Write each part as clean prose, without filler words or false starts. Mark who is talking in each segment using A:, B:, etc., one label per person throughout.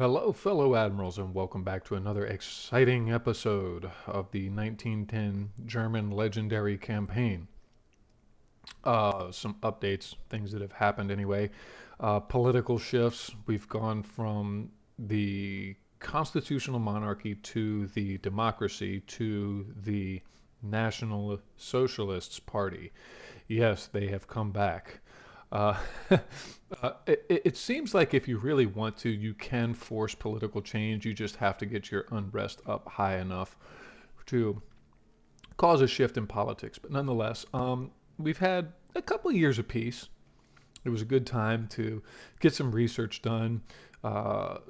A: Hello, fellow admirals, and welcome back to another exciting episode of the 1910 German legendary campaign. Some updates, things that have happened anyway. Political shifts. We've gone from the constitutional monarchy to the democracy to the National Socialists Party. Yes, they have come back. Uh, it seems like if you really want to, you can force political change. You just have to get your unrest up high enough to cause a shift in politics. But nonetheless, we've had a couple of years of peace. It was a good time to get some research done,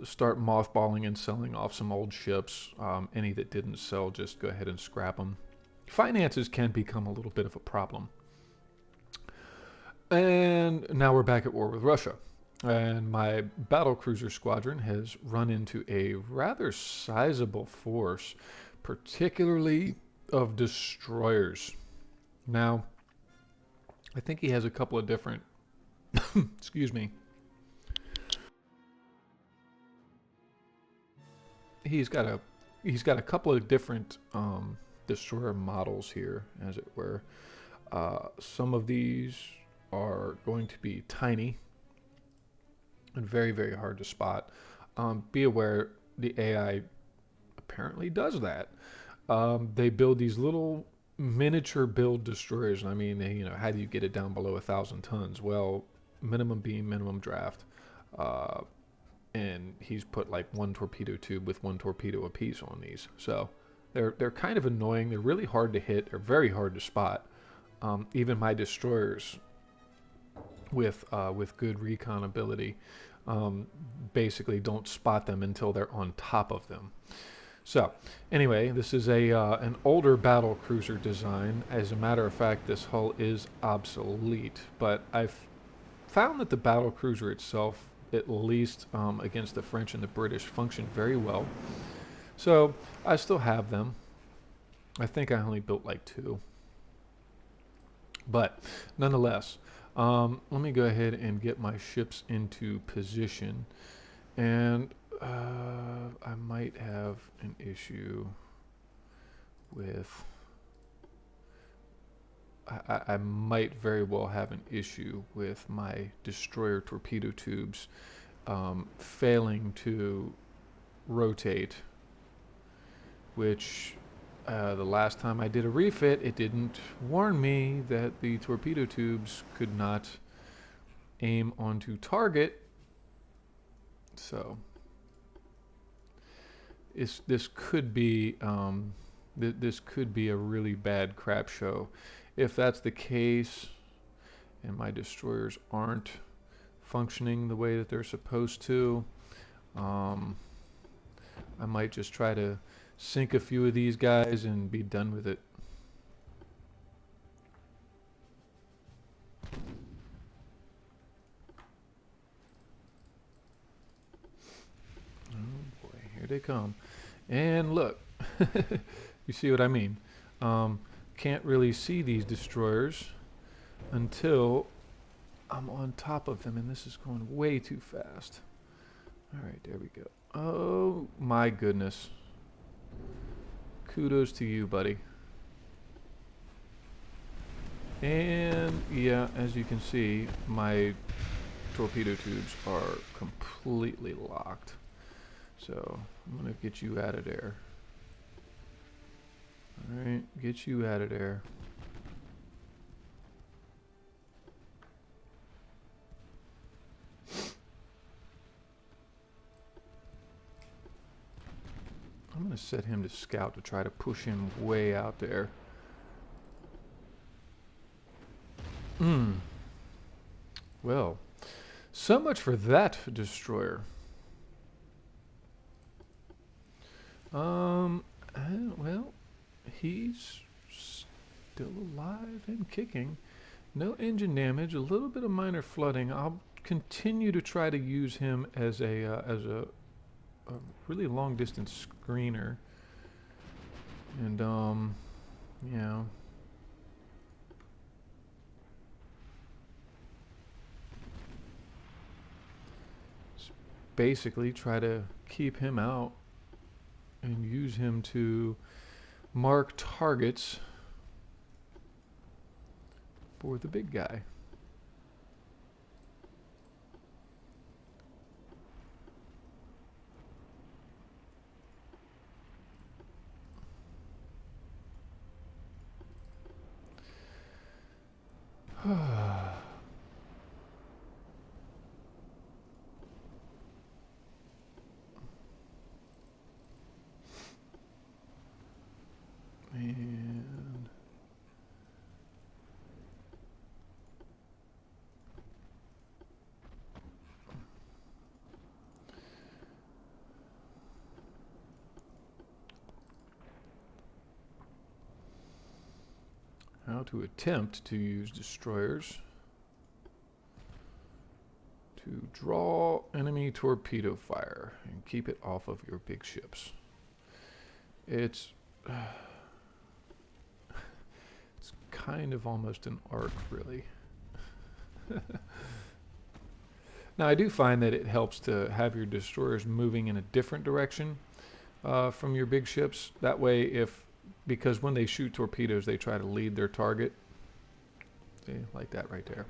A: start mothballing and selling off some old ships. Any that didn't sell, just go ahead and scrap them. Finances can become a little bit of a problem. And now we're back at war with Russia. And my battle cruiser squadron has run into a rather sizable force, particularly of destroyers. Now, I think he has a couple of different, excuse me, he's got a he's got a couple of different destroyer models here, as it were. Some of these are going to be tiny and very, very hard to spot. Be aware the AI apparently does that. They build these little miniature build destroyers. And I mean, how do you get it down below 1,000 tons? Well, minimum beam, minimum draft. Uh, and he's put like one torpedo tube with one torpedo apiece on these. So they're kind of annoying. They're really hard to hit. They're very hard to spot. Even my destroyers with good recon ability basically don't spot them until they're on top of them. So, anyway, this is a an older battle cruiser design. As a matter of fact, this hull is obsolete, but I've found that the battle cruiser itself, at least against the French and the British, functioned very well. So, I still have them. I think I only built like two. But, nonetheless, let me go ahead and get my ships into position. And I might have an issue with. I might very well have an issue with my destroyer torpedo tubes failing to rotate, which the last time I did a refit, it didn't warn me that the torpedo tubes could not aim onto target. So this could be this could be a really bad crap show. If that's the case, and my destroyers aren't functioning the way that they're supposed to, um, I might just try to sink a few of these guys and be done with it. Oh boy, here they come. And look, you see what I mean? Can't really see these destroyers until I'm on top of them, and this is going way too fast. All right, there we go. Oh my goodness. Kudos to you, buddy. And yeah, as you can see, my torpedo tubes are completely locked. So I'm gonna get you out of there. All right, get you out of there. I'm gonna set him to scout to try to push him way out there. Hmm. Well, so much for that destroyer. Well, he's still alive and kicking. No engine damage, a little bit of minor flooding. I'll continue to try to use him as a really long distance screener. And yeah. basically try to keep him out and use him to mark targets for the big guy. And how to attempt to use destroyers to draw enemy torpedo fire and keep it off of your big ships. It's it's kind of almost an art, really. Now, I do find that it helps to have your destroyers moving in a different direction from your big ships. That way, because when they shoot torpedoes, they try to lead their target. See, like that right there.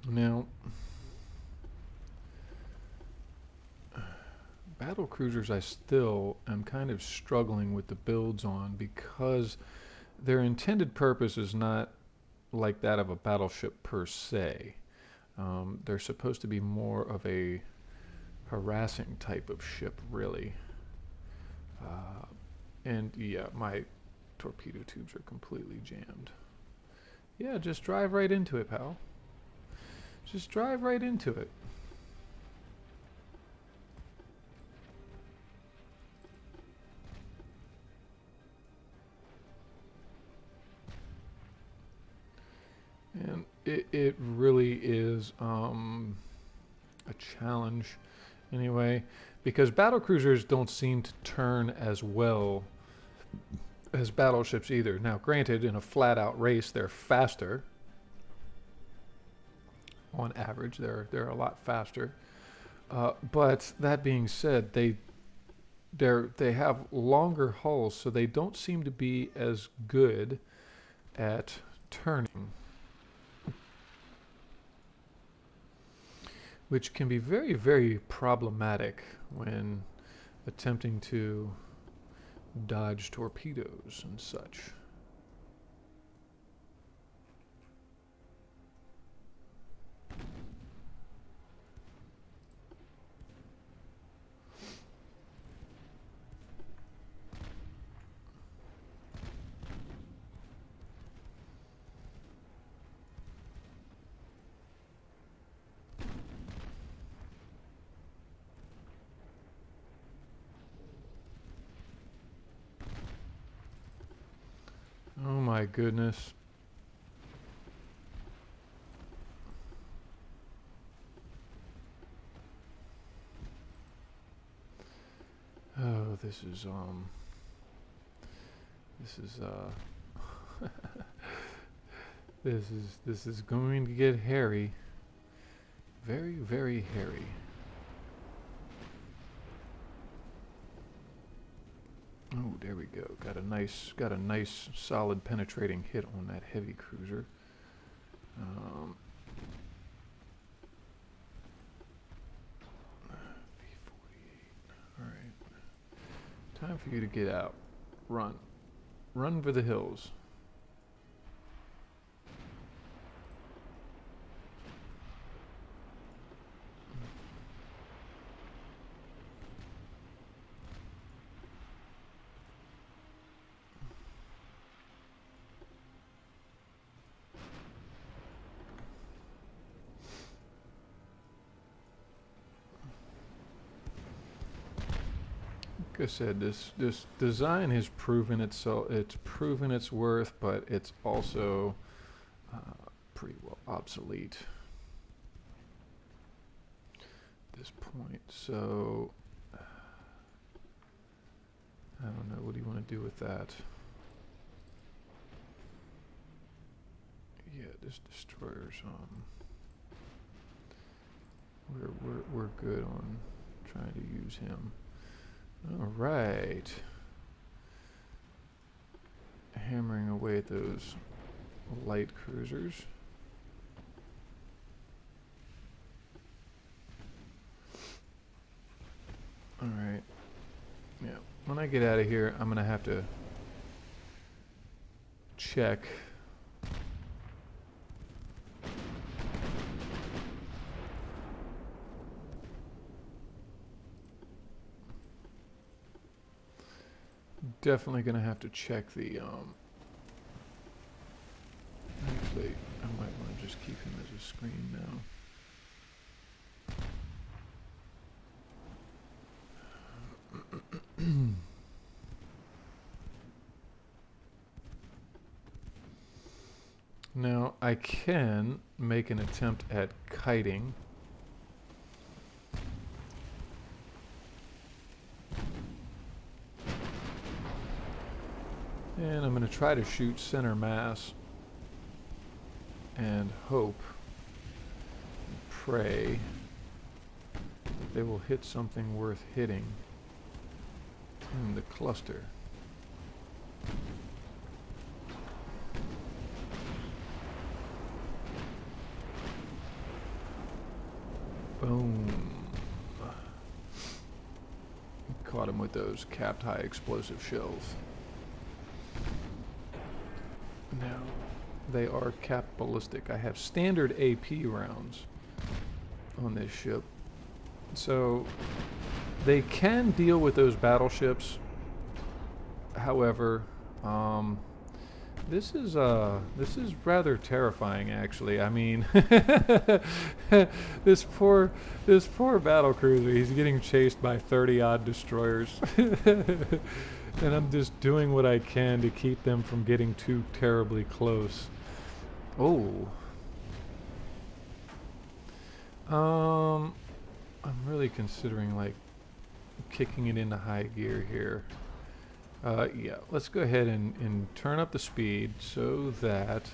A: Now, battle cruisers I still am kind of struggling with the builds on, because their intended purpose is not like that of a battleship per se. They're supposed to be more of a harassing type of ship, really. And yeah, my torpedo tubes are completely jammed. Yeah, just drive right into it, pal. Just drive right into it. And it really is a challenge anyway, because battle cruisers don't seem to turn as well as battleships either. Now, granted, in a flat-out race, they're faster. On average, they're a lot faster. But that being said, they have longer hulls, so they don't seem to be as good at turning, which can be very, very problematic when attempting to dodge torpedoes and such. Oh my goodness. Oh, this is this is going to get hairy. Very, very hairy. Oh, there we go. Got a nice solid penetrating hit on that heavy cruiser. V-48. All right. Time for you to get out. Run. Run for the hills. Like I said, this design has proven itself. It's proven its worth, but it's also pretty well obsolete. this point. So I don't know. What do you want to do with that? Yeah, this destroyer's we're good on trying to use him. All right. Hammering away at those light cruisers. All right. Yeah. When I get out of here, I'm gonna have to check. Definitely gonna have to check the actually I might want to just keep him as a screen now. Now I can make an attempt at kiting. And I'm going to try to shoot center mass and hope, pray that they will hit something worth hitting in the cluster. Boom. Caught him with those capped high explosive shells. Now, they are capped ballistic. I have standard AP rounds on this ship. So, they can deal with those battleships. However, this is rather terrifying, actually. I mean, this poor battle cruiser. He's getting chased by 30-odd destroyers, and I'm just doing what I can to keep them from getting too terribly close. Oh, I'm really considering like kicking it into high gear here. Yeah, let's go ahead and turn up the speed so that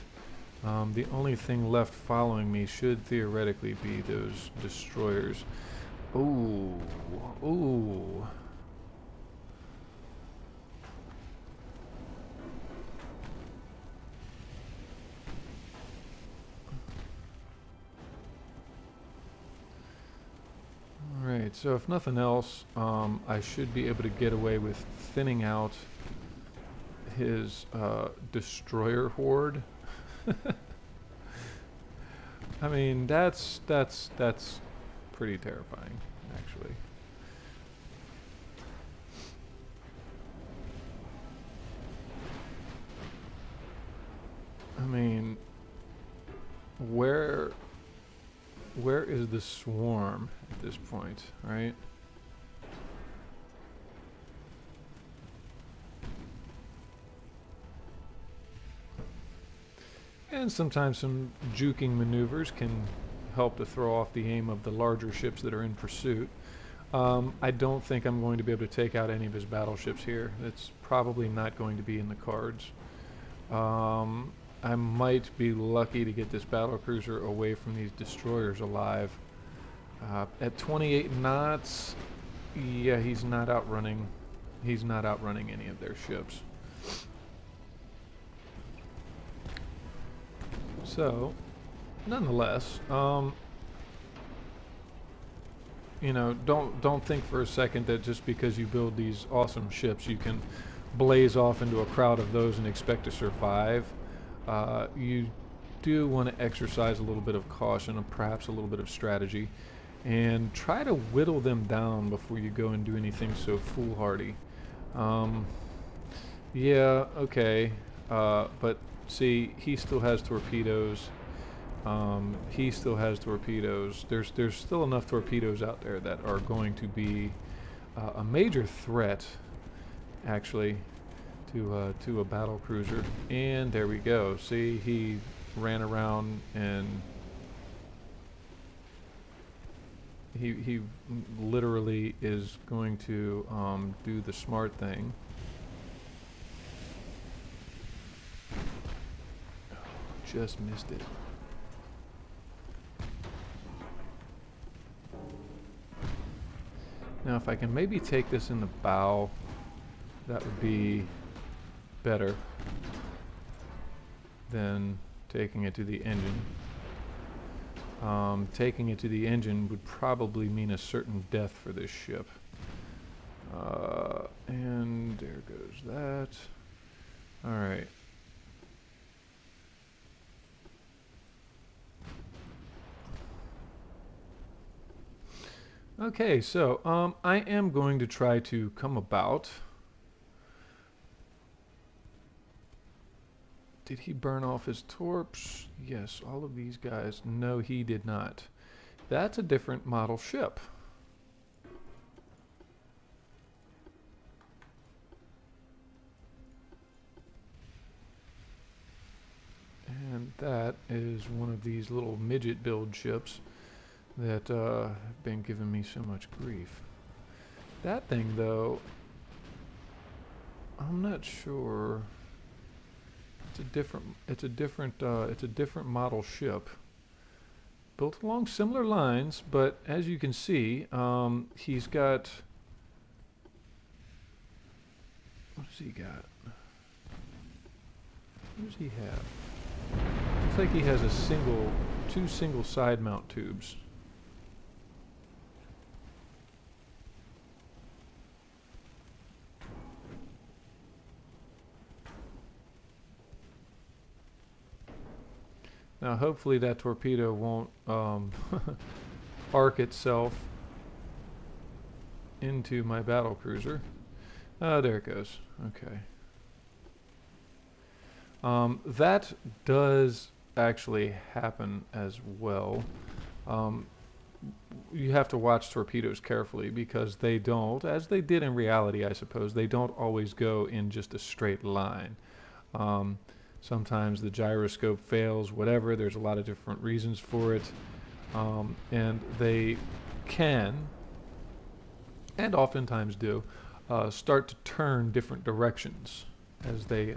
A: the only thing left following me should theoretically be those destroyers. Ooh, ooh. Alright, so if nothing else, I should be able to get away with thinning out his destroyer horde. I mean, that's pretty terrifying, actually. I mean, where is the swarm at this point, right? And sometimes some juking maneuvers can help to throw off the aim of the larger ships that are in pursuit. I don't think I'm going to be able to take out any of his battleships here. It's probably not going to be in the cards. I might be lucky to get this battlecruiser away from these destroyers alive. At 28 knots, yeah, he's not outrunning any of their ships. So, nonetheless, you know, don't think for a second that just because you build these awesome ships, you can blaze off into a crowd of those and expect to survive. You do want to exercise a little bit of caution and perhaps a little bit of strategy, and try to whittle them down before you go and do anything so foolhardy. Yeah, okay, but see, he still has torpedoes. He still has torpedoes. There's still enough torpedoes out there that are going to be a major threat, actually, to a battle cruiser. And there we go. See, he ran around and he literally is going to do the smart thing. Oh, just missed it. Now, if I can maybe take this in the bow, that would be better than taking it to the engine. Taking it to the engine would probably mean a certain death for this ship. And there goes that. Alright. Okay, so I am going to try to come about. Did he burn off his torps? Yes, all of these guys. No, he did not. That's a different model ship. And that is one of these little midget build ships that have been giving me so much grief. That thing, though, I'm not sure. It's a different model ship, built along similar lines, but as you can see, he's got. What does he got? What does he have? Looks like he has two single side mount tubes. Now, hopefully that torpedo won't arc itself into my battle cruiser. Oh, there it goes. Okay. That does actually happen as well. You have to watch torpedoes carefully because they don't, as they did in reality, I suppose, they don't always go in just a straight line. Sometimes the gyroscope fails, whatever. There's a lot of different reasons for it. And they can, and oftentimes do, start to turn different directions as they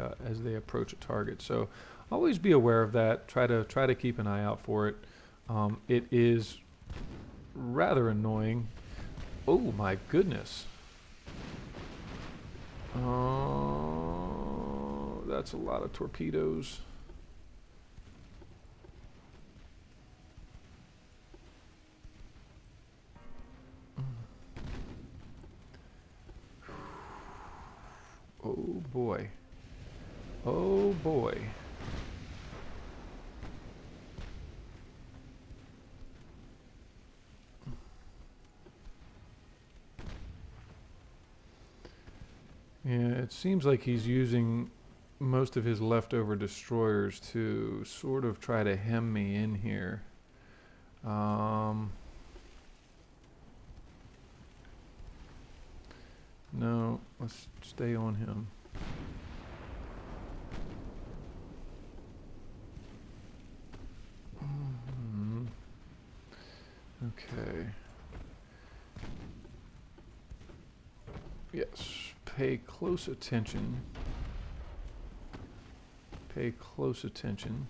A: approach a target. So always be aware of that. Try to keep an eye out for it. It is rather annoying. Oh my goodness. That's a lot of torpedoes. Oh boy. Oh boy. Yeah, it seems like he's using most of his leftover destroyers to sort of try to hem me in here. No, let's stay on him. Okay. Yes, pay close attention. Pay close attention.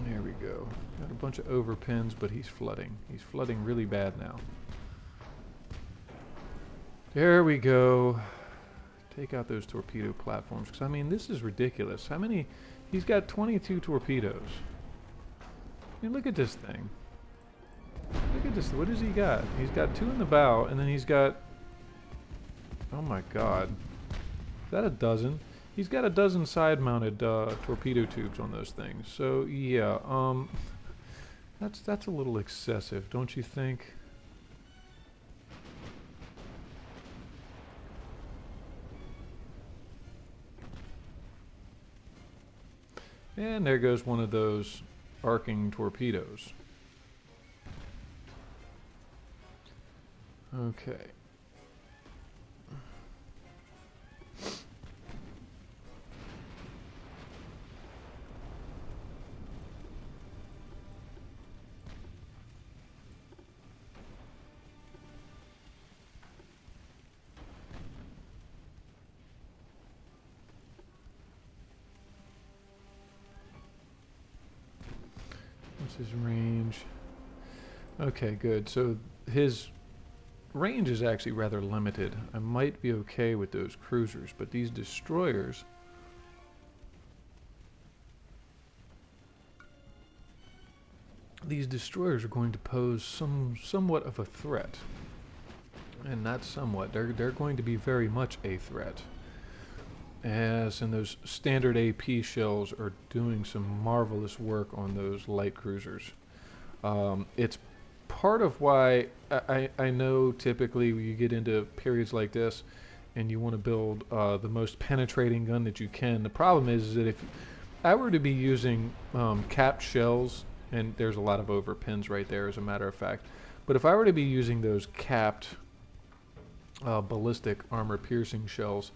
A: There we go. Got a bunch of overpins, but he's flooding. He's flooding really bad now. There we go. Take out those torpedo platforms, because I mean, this is ridiculous. How many? He's got 22 torpedoes. I mean, look at this thing. Look at this. What does he got? He's got 2 in the bow, and then he's got. Oh my God. Is that a dozen? He's got a dozen side-mounted torpedo tubes on those things. So yeah, that's a little excessive, don't you think? And there goes one of those arcing torpedoes. Okay. What's his range? Okay, good. So his range is actually rather limited. I might be okay with those cruisers, but these destroyers... These destroyers are going to pose somewhat of a threat. And not somewhat. They're going to be very much a threat. As and those standard AP shells are doing some marvelous work on those light cruisers. It's part of why I know typically when you get into periods like this and you want to build the most penetrating gun that you can. The problem is that if I were to be using capped shells, and there's a lot of overpins right there as a matter of fact, but if I were to be using those capped ballistic armor piercing shells,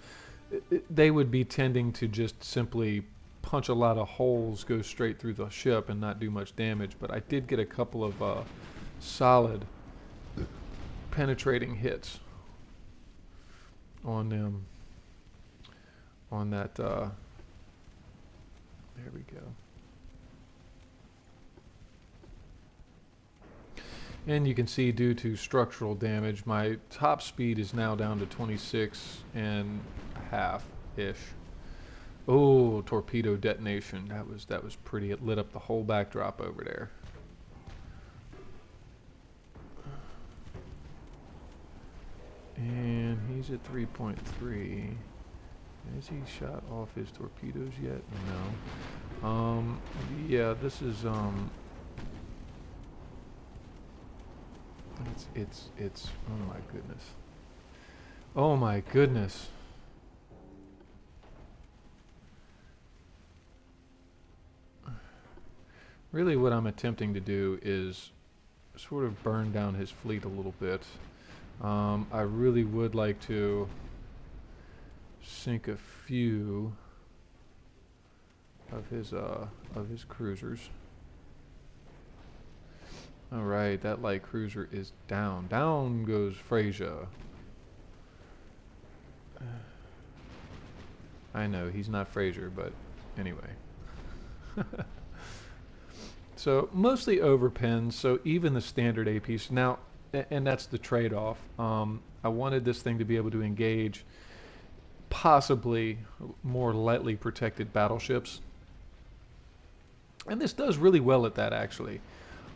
A: they would be tending to just simply punch a lot of holes, go straight through the ship and not do much damage. But I did get a couple of solid penetrating hits on them on that there we go. And you can see due to structural damage, my top speed is now down to 26 and a half-ish. Oh, torpedo detonation. That was pretty. It lit up the whole backdrop over there. And he's at 3.3. Has he shot off his torpedoes yet? No. Yeah, this is it's oh my goodness. Oh my goodness. Really what I'm attempting to do is sort of burn down his fleet a little bit. I really would like to sink a few of his cruisers. All right, that light cruiser is down. Down goes Freyja. I know he's not Fraser, but anyway. So mostly overpins. So even the standard APs now, and that's the trade-off. I wanted this thing to be able to engage possibly more lightly protected battleships, and this does really well at that actually.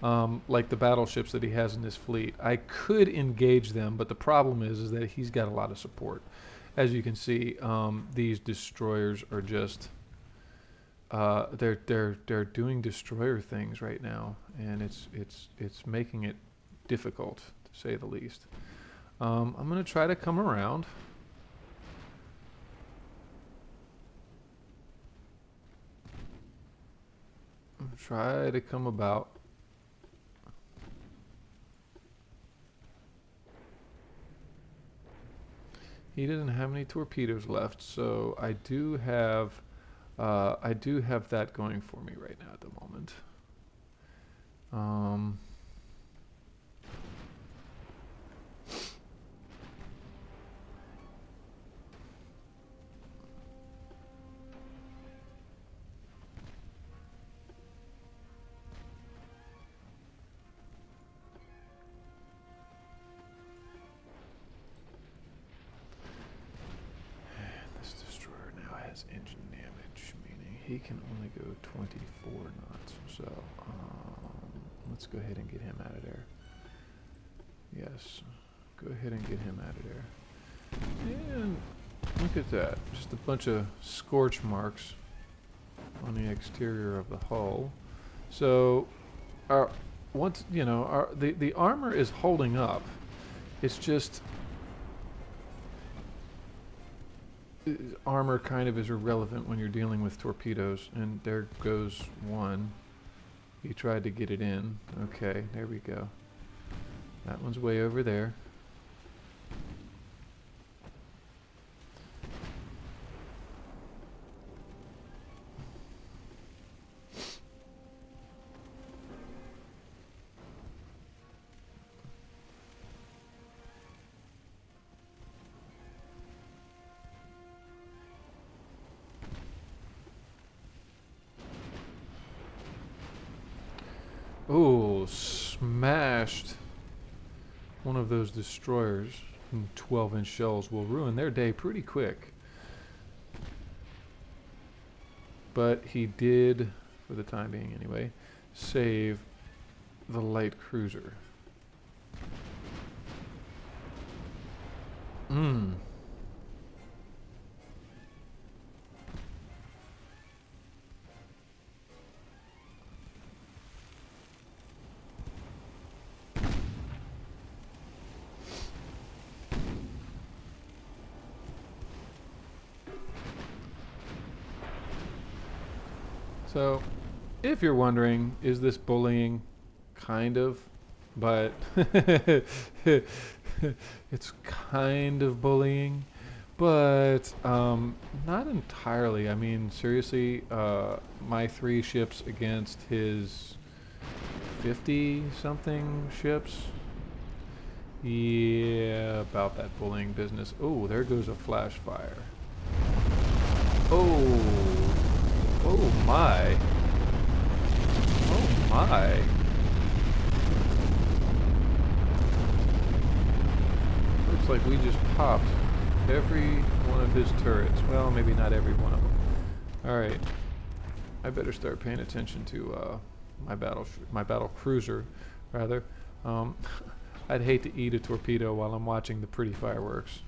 A: Like the battleships that he has in his fleet, I could engage them, but the problem is that he's got a lot of support. As you can see, these destroyers are just they're doing destroyer things right now, and it's making it difficult to say the least. I'm gonna try to come around. Try to come about. He doesn't have any torpedoes left, so I do have that going for me right now at the moment. This destroyer now has engine damage, meaning he can only go 24 knots. So let's go ahead and get him out of there. Yes, go ahead and get him out of there. And look at that, just a bunch of scorch marks on the exterior of the hull. So once you know, the armor is holding up. It's just armor kind of is irrelevant when you're dealing with torpedoes. And there goes one. He tried to get it in. Okay, there we go. That one's way over there. smashed one of those destroyers. 12-inch shells will ruin their day pretty quick. But he did, for the time being anyway, save the light cruiser. So, if you're wondering, is this bullying? Kind of, but it's kind of bullying, but not entirely. I mean, seriously, my 3 ships against his 50-something ships. Yeah, about that bullying business. Oh, there goes a flash fire. Oh. Oh my. Oh my. Looks like we just popped every one of his turrets. Well, maybe not every one of them. Alright. I better start paying attention to my battle cruiser, rather. I'd hate to eat a torpedo while I'm watching the pretty fireworks.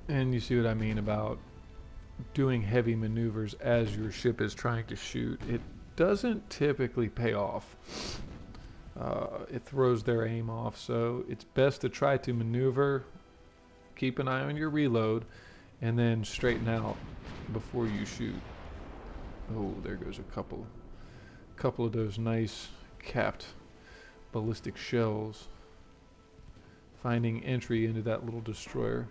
A: And you see what I mean about doing heavy maneuvers as your ship is trying to shoot. It doesn't typically pay off. It throws their aim off, so it's best to try to maneuver, keep an eye on your reload, and then straighten out before you shoot. Oh, there goes a couple of those nice capped ballistic shells finding entry into that little destroyer.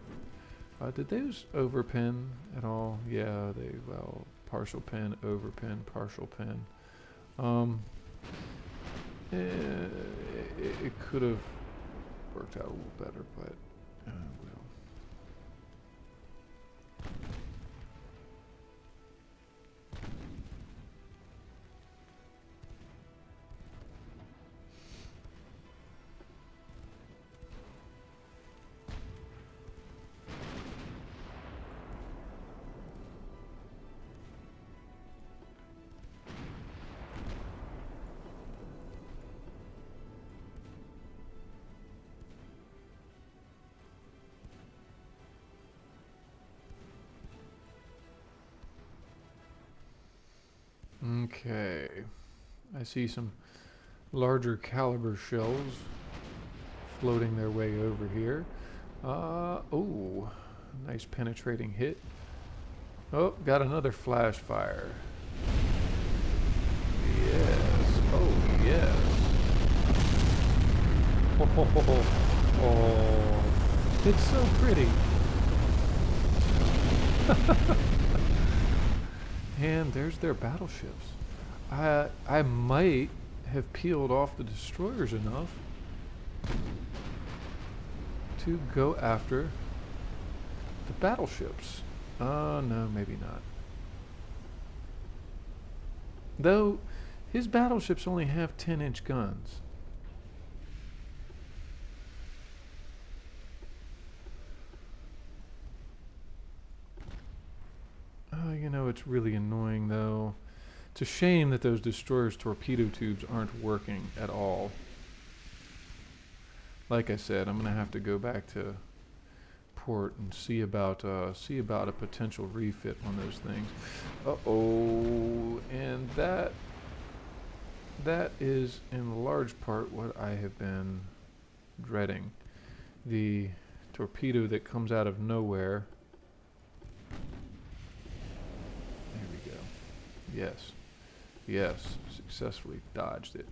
A: Did those overpin at all? Yeah, well, partial pin, overpin, partial pin. It could have worked out a little better, but well. Okay, I see some larger caliber shells floating their way over here. Oh, nice penetrating hit. Oh, got another flash fire. Yes, oh yes. Oh, it's so pretty. And there's their battleships. I might have peeled off the destroyers enough to go after the battleships. No, maybe not. Though, his battleships only have 10-inch guns. You know, it's really annoying, though. It's a shame that those destroyers' torpedo tubes aren't working at all. Like I said, I'm going to have to go back to port and see about a potential refit on those things. Uh-oh, and that is in large part what I have been dreading. The torpedo that comes out of nowhere. There we go. Yes. Yes, successfully dodged it.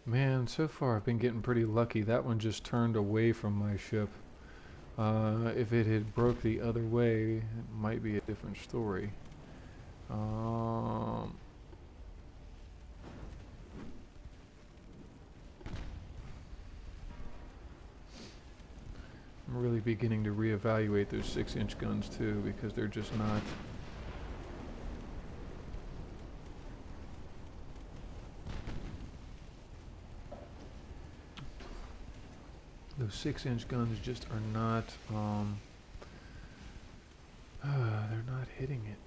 A: Man, so far I've been getting pretty lucky. That one just turned away from my ship. If it had broke the other way, it might be a different story. Um, I'm really beginning to reevaluate those 6-inch guns too, because they're just not. Those 6-inch guns just are not. They're not hitting it.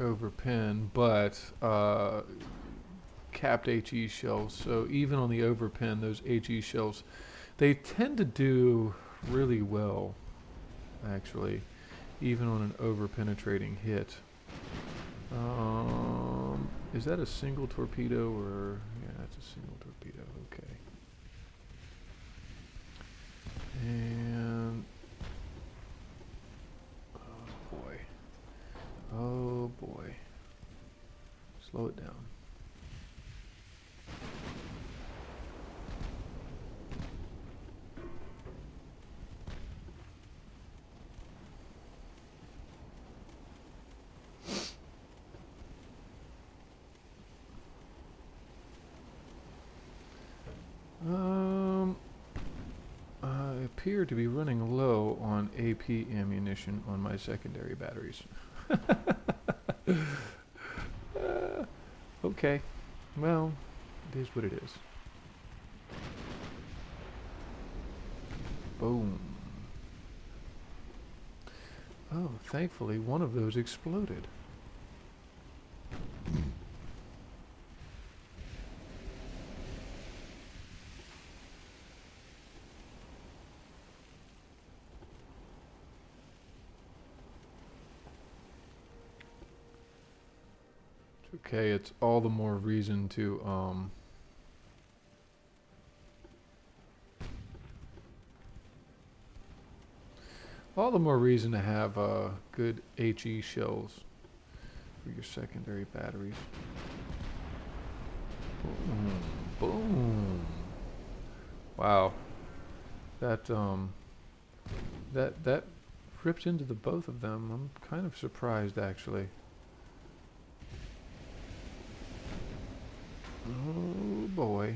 A: Over pin, but capped HE shells. So even on the over pin, those HE shells, they tend to do really well, actually, even on an over penetrating hit. Is that a single torpedo or? Yeah, that's a single torpedo. Okay. And oh boy. Oh boy. Slow it down. I appear to be running low on AP ammunition on my secondary batteries. Okay. Well, it is what it is. Boom. Oh, thankfully one of those exploded. Okay, it's all the more reason to have good HE shells for your secondary batteries. Boom, boom. Wow, that that ripped into the both of them. I'm kind of surprised, actually. Oh boy.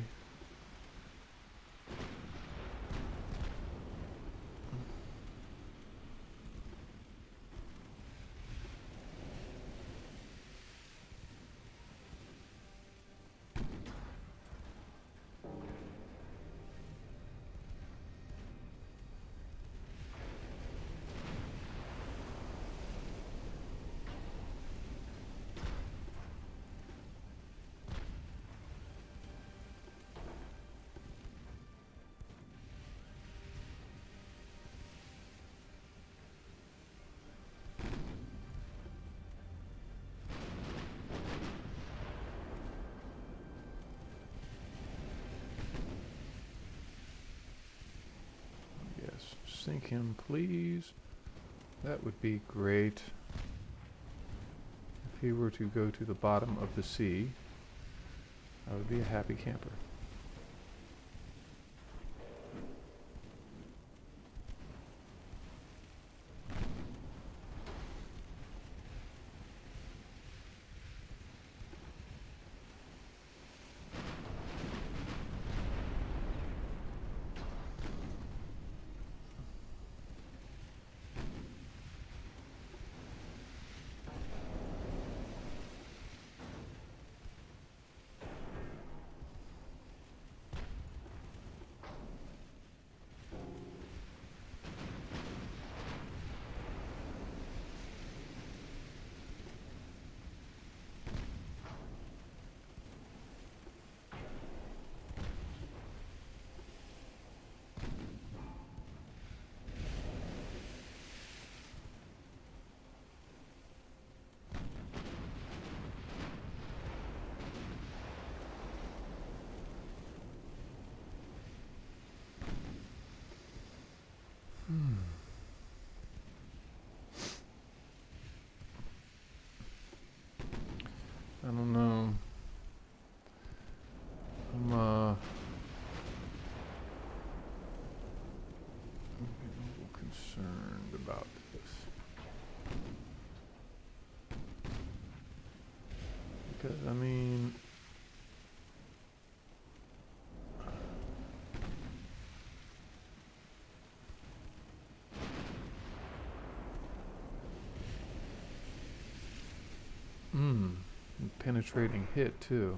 A: Yes, sink him, please. That would be great. If he were to go to the bottom of the sea, I would be a happy camper. I don't know. concerned about this. Because, I mean, penetrating hit too.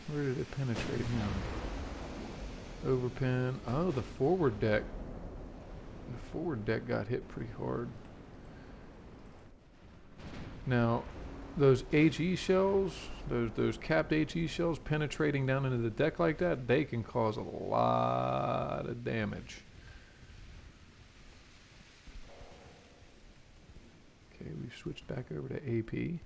A: Where did it penetrate him? Overpin. Oh, the forward deck. The forward deck got hit pretty hard. Now, those HE shells, those capped HE shells penetrating down into the deck like that, they can cause a lot of damage. Okay, we've switched back over to AP.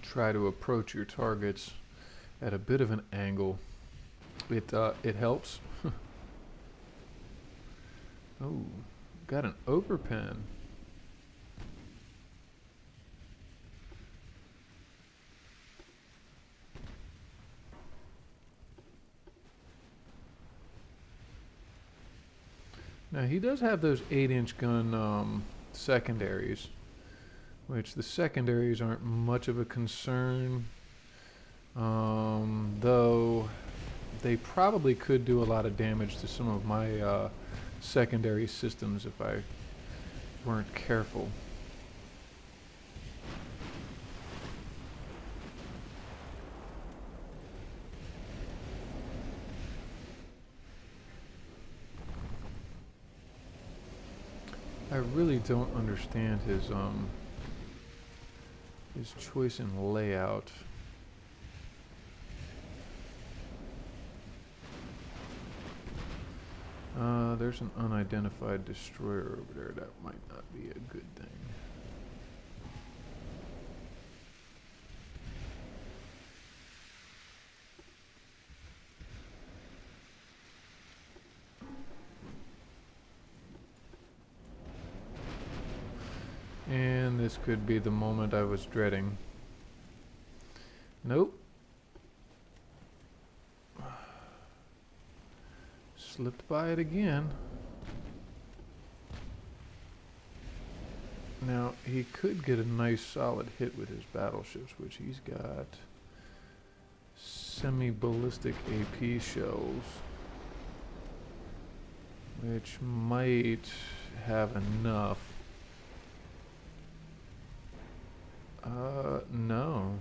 A: Try to approach your targets at a bit of an angle. It helps. Oh, got an overpin. Now he does have those 8-inch gun secondaries, which the secondaries aren't much of a concern, though they probably could do a lot of damage to some of my secondary systems if I weren't careful. I really don't understand his choice in layout. There's an unidentified destroyer over there. That might not be a good thing. And this could be the moment I was dreading. Nope. Slipped by it again. Now, he could get a nice solid hit with his battleships, which he's got semi-ballistic AP shells, which might have enough. No.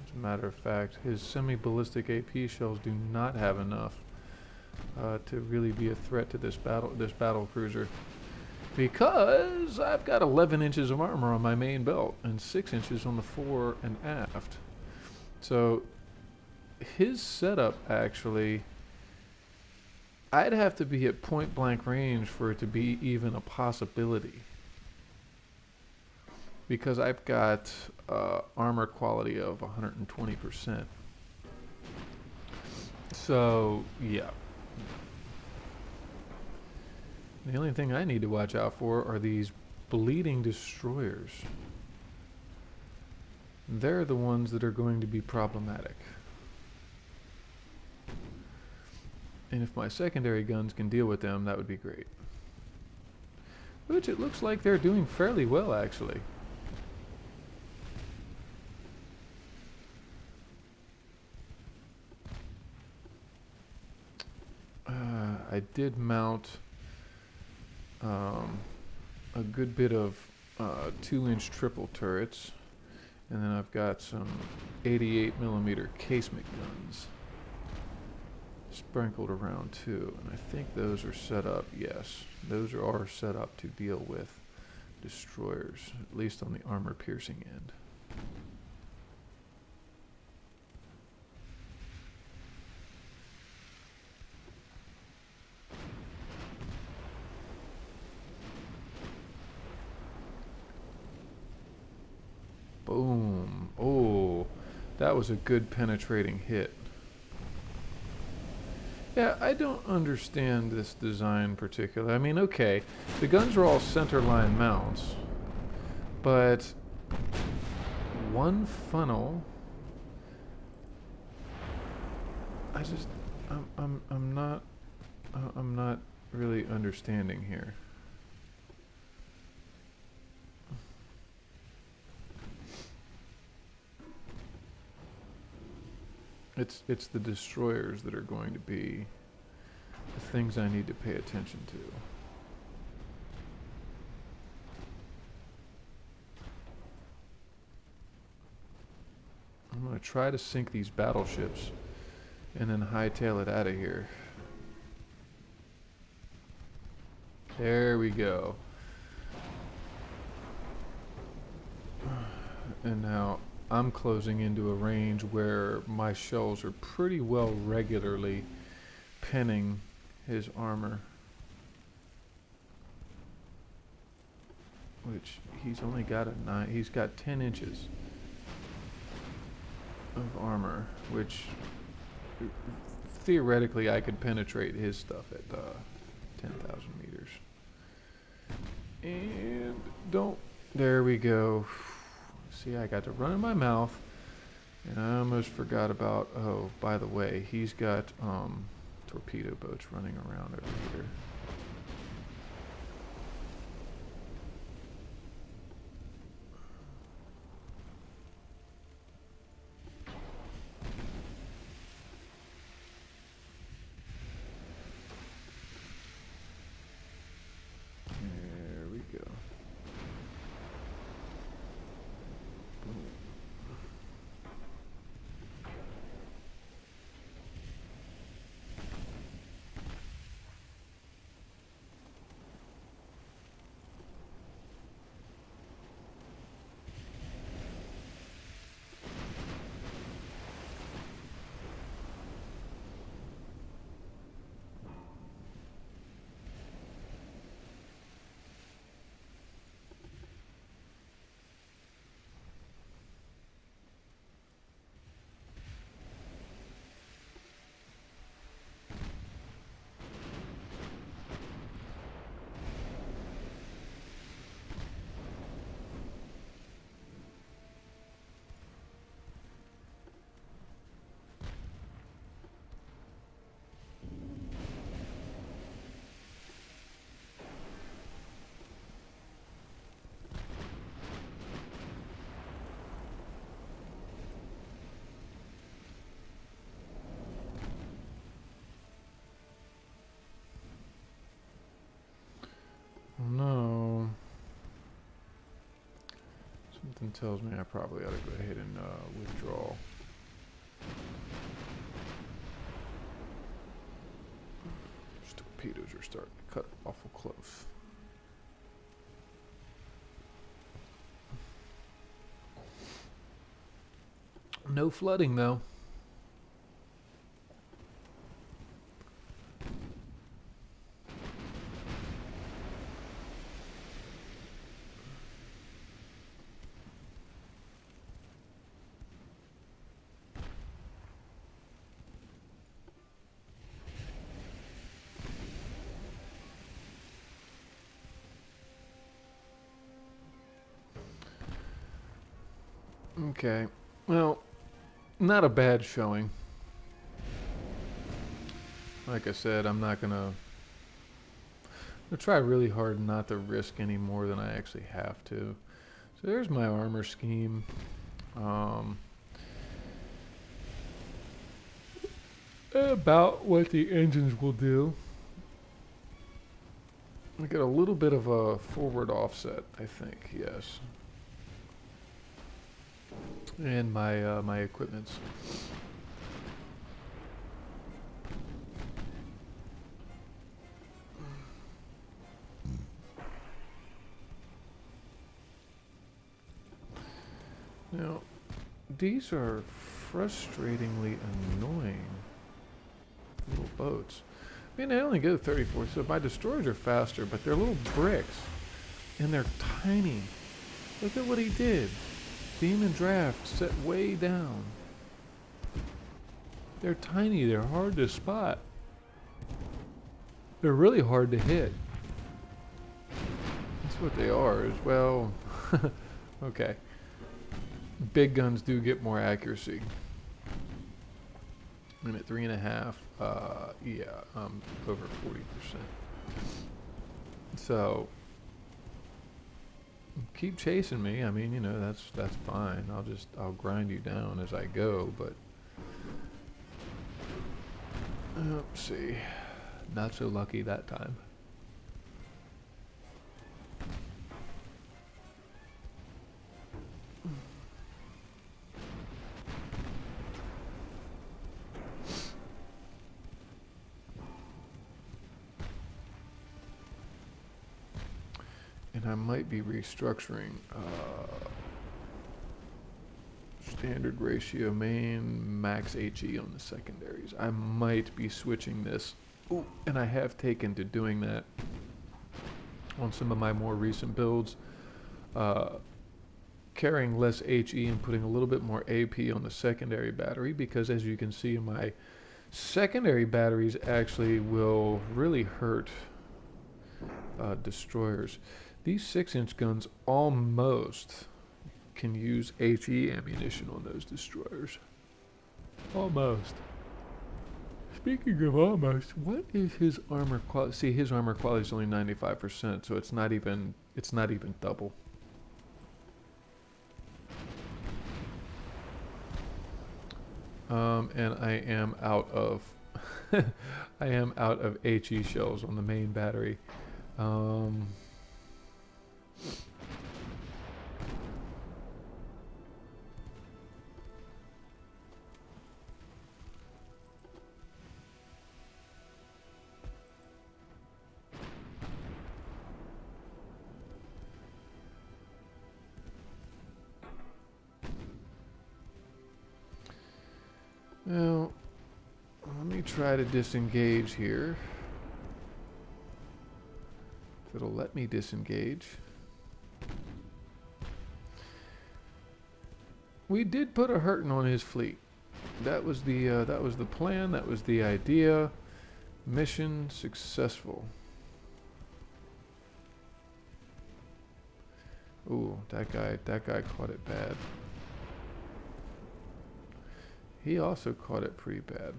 A: As a matter of fact, his semi-ballistic AP shells do not have enough to really be a threat to this battle cruiser, because I've got 11 inches of armor on my main belt and 6 inches on the fore and aft. So his setup, actually, I'd have to be at point blank range for it to be even a possibility, because I've got armor quality of 120%. So, yeah. The only thing I need to watch out for are these bleeding destroyers. They're the ones that are going to be problematic. And if my secondary guns can deal with them, that would be great. Which it looks like they're doing fairly well, actually. I did mount a good bit of 2-inch triple turrets, and then I've got some 88mm casement guns sprinkled around too, and I think those are set up. Yes, those are set up to deal with destroyers, at least on the armor-piercing end. Boom. Oh, that was a good penetrating hit. Yeah, I don't understand this design particularly. I mean, okay, the guns are all centerline mounts, but one funnel. I'm not really understanding here. It's the destroyers that are going to be the things I need to pay attention to. I'm going to try to sink these battleships and then hightail it out of here. There we go. And now I'm closing into a range where my shells are pretty well regularly pinning his armor. Which he's only got he's got 10 inches of armor, which theoretically I could penetrate his stuff at 10,000 meters. And there we go. See, I got to run in my mouth, and I almost forgot about, oh, by the way, he's got torpedo boats running around over here. No. Something tells me I probably ought to go ahead and withdraw. These torpedoes are starting to cut awful close. No flooding though. Okay, well, not a bad showing. Like I said, I'm gonna try really hard not to risk any more than I actually have to. So there's my armor scheme. About what the engines will do. I got a little bit of a forward offset, I think, yes. And my my equipments. Now, these are frustratingly annoying little boats. I mean, they only go 34, so my destroyers are faster, but they're little bricks. And they're tiny. Look at what he did. Beam and draft set way down. They're tiny, they're hard to spot. They're really hard to hit. That's what they are as well. Okay. Big guns do get more accuracy. I'm at 3.5. Yeah, I'm over 40%. So keep chasing me. I mean, you know, that's fine. I'll grind you down as I go, but let's see. Not so lucky that time. And I might be restructuring standard ratio main, max HE on the secondaries. I might be switching this. Ooh, and I have taken to doing that on some of my more recent builds. Carrying less HE and putting a little bit more AP on the secondary battery, because as you can see, my secondary batteries actually will really hurt destroyers. These 6-inch guns almost can use HE ammunition on those destroyers. Almost. Speaking of almost, what is his armor quality? See, his armor quality is only 95%, so it's not even double. And I am out of I am out of HE shells on the main battery. Now, let me try to disengage here. If it'll let me disengage. We did put a hurting on his fleet. That was the plan. That was the idea. Mission successful. Ooh, that guy caught it bad. He also caught it pretty bad.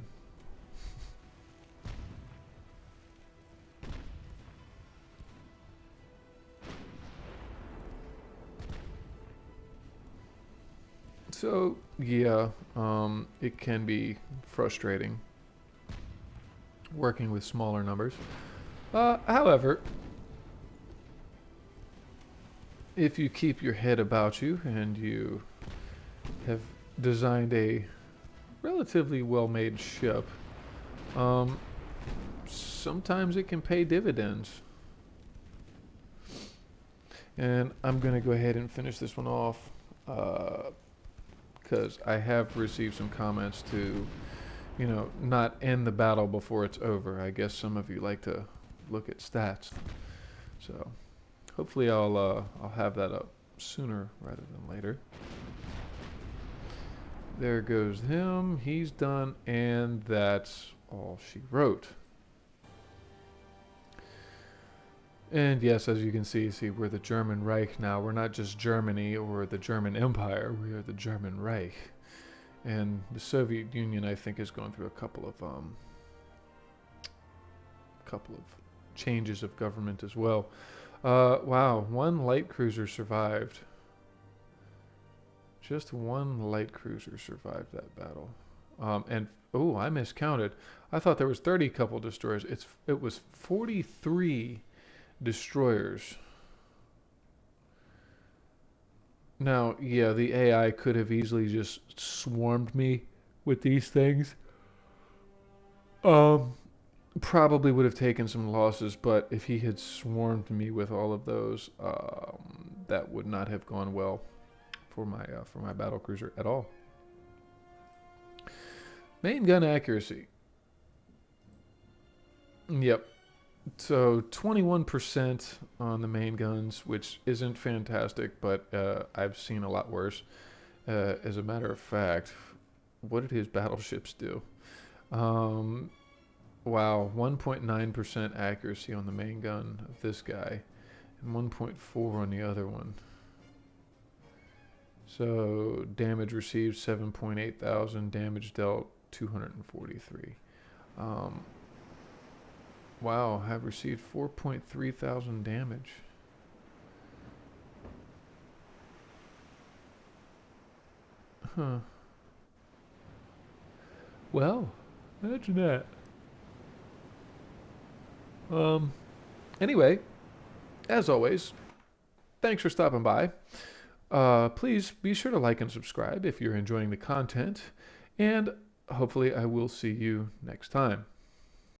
A: So, yeah, it can be frustrating working with smaller numbers. However, if you keep your head about you and you have designed a relatively well-made ship, sometimes it can pay dividends. And I'm going to go ahead and finish this one off because I have received some comments to, you know, not end the battle before it's over. I guess some of you like to look at stats. So hopefully I'll have that up sooner rather than later. There goes him. He's done, and that's all she wrote. And yes, as you can see, we're the German Reich now. We're not just Germany or the German Empire. We are the German Reich. And the Soviet Union, I think, is going through a couple of changes of government as well. Wow, one light cruiser survived. Just one light cruiser survived that battle. And, oh, I miscounted. I thought there was 30 couple destroyers. It was 43 destroyers. Now, yeah, the AI could have easily just swarmed me with these things. Probably would have taken some losses, but if he had swarmed me with all of those, that would not have gone well. for my battle cruiser at all. Main gun accuracy. Yep. So 21% on the main guns, which isn't fantastic, but I've seen a lot worse. As a matter of fact, what did his battleships do? Wow, 1.9% accuracy on the main gun of this guy, and 1.4 on the other one. So damage received 7.8 thousand, damage dealt 243. Wow, have received 4.3 thousand damage. Huh. Well, imagine that. Anyway, as always, thanks for stopping by. Please be sure to like and subscribe if you're enjoying the content, and hopefully I will see you next time.